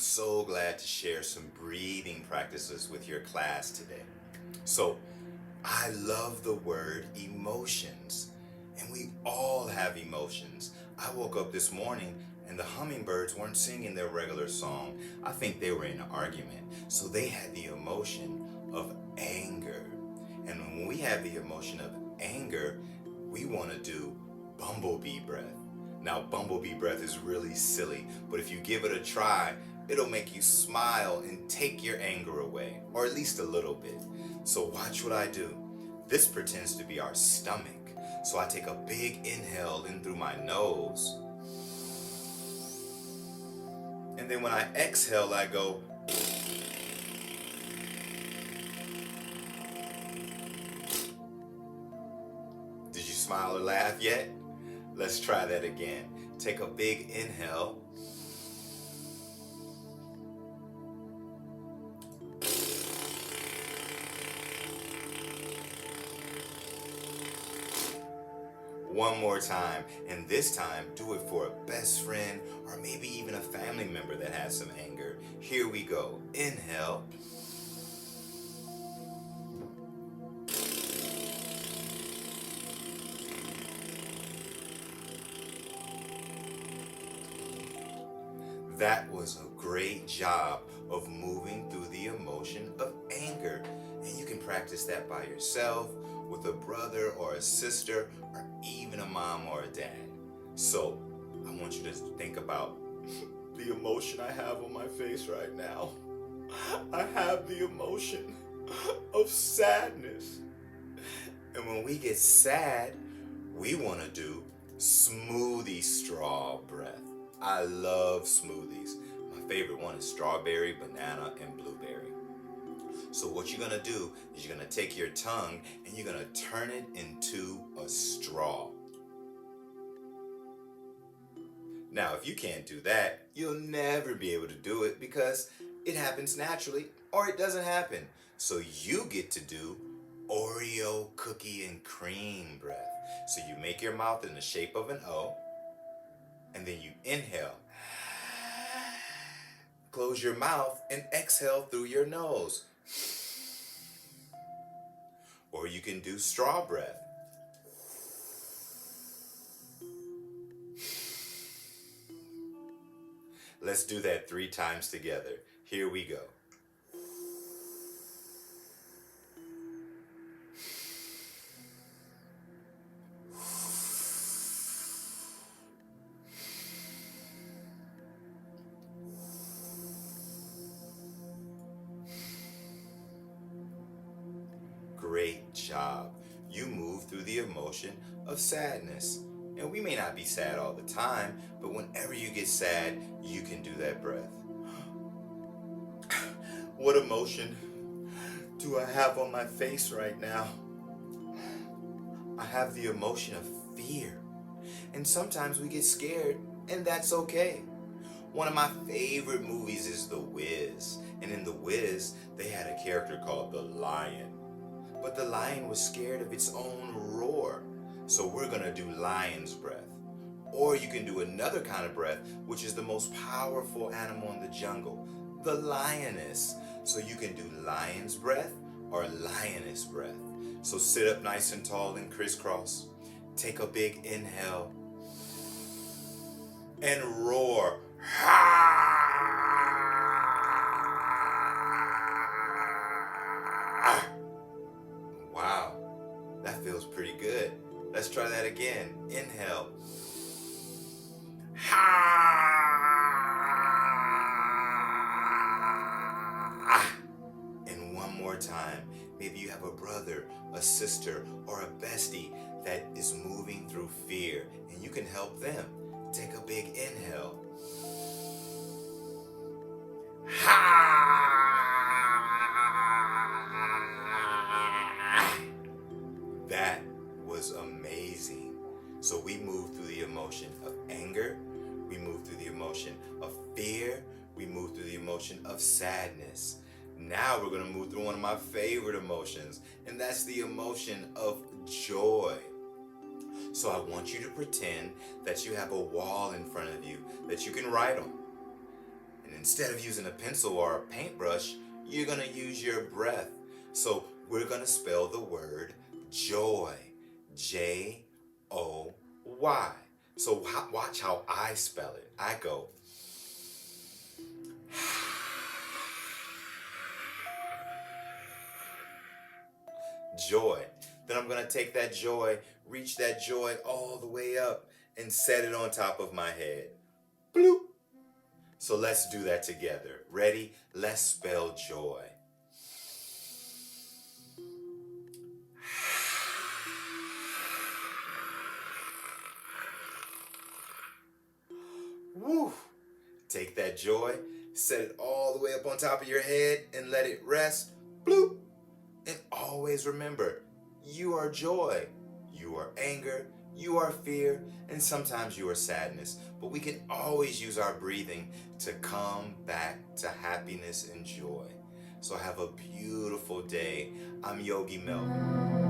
so glad to share some breathing practices with your class today. So, I love the word emotions, and we all have emotions. I woke up this morning and the hummingbirds weren't singing their regular song. I think they were in an argument. So they had the emotion of anger. And when we have the emotion of anger, we want to do Bumble Bee Breath. Now, Bumble Bee Breath is really silly, but if you give it a try, it'll make you smile and take your anger away, or at least a little bit. So watch what I do. This pretends to be our stomach. So I take a big inhale in through my nose. And then when I exhale, I go. Did you smile or laugh yet? Let's try that again. Take a big inhale. One more time, and this time do it for a best friend or maybe even a family member that has some anger. Here we go. Inhale. That was a great job of moving through the emotion of anger. And you can practice that by yourself, with a brother or a sister, or even a mom or a dad. So, I want you to think about the emotion I have on my face right now. I have the emotion of sadness. And when we get sad, we want to do smoothie straw breath. I love smoothies. My favorite one is strawberry, banana, and blueberry. So what you're going to do is you're going to take your tongue and you're going to turn it into a straw. Now, if you can't do that, you'll never be able to do it because it happens naturally or it doesn't happen. So you get to do Oreo cookie and cream breath. So you make your mouth in the shape of an O, and then you inhale. Close your mouth and exhale through your nose. Or you can do straw breath. Let's do that 3 times together. Here we go. Great job. You move through the emotion of sadness. And we may not be sad all the time, but whenever you get sad, you can do that breath. What emotion do I have on my face right now? I have the emotion of fear. And sometimes we get scared, and that's okay. One of my favorite movies is The Wiz. And in The Wiz, they had a character called the Lion. But the lion was scared of its own roar. So we're going to do lion's breath. Or you can do another kind of breath, which is the most powerful animal in the jungle, the lioness. So you can do lion's breath or lioness breath. So sit up nice and tall and crisscross. Take a big inhale and roar. Wow, that feels pretty good. Let's try that again. Inhale. And one more time. Maybe you have a brother, a sister, or a bestie that is moving through fear, and you can help them. Take a big inhale. That was amazing. So we move through the emotion of anger, we move through the emotion of fear, we move through the emotion of sadness. Now we're going to move through one of my favorite emotions, and that's the emotion of joy. So I want you to pretend that you have a wall in front of you that you can write on. And instead of using a pencil or a paintbrush, you're going to use your breath. So we're going to spell the word joy. Joy. So watch how I spell it. I go joy. Then I'm going to take that joy, reach that joy all the way up, and set it on top of my head. Bloop. So let's do that together. Ready? Let's spell joy. Woo! Take that joy, set it all the way up on top of your head, and let it rest. Bloop! And always remember, you are joy, you are anger, you are fear, and sometimes you are sadness. But we can always use our breathing to come back to happiness and joy. So have a beautiful day. I'm Yogi Melvin.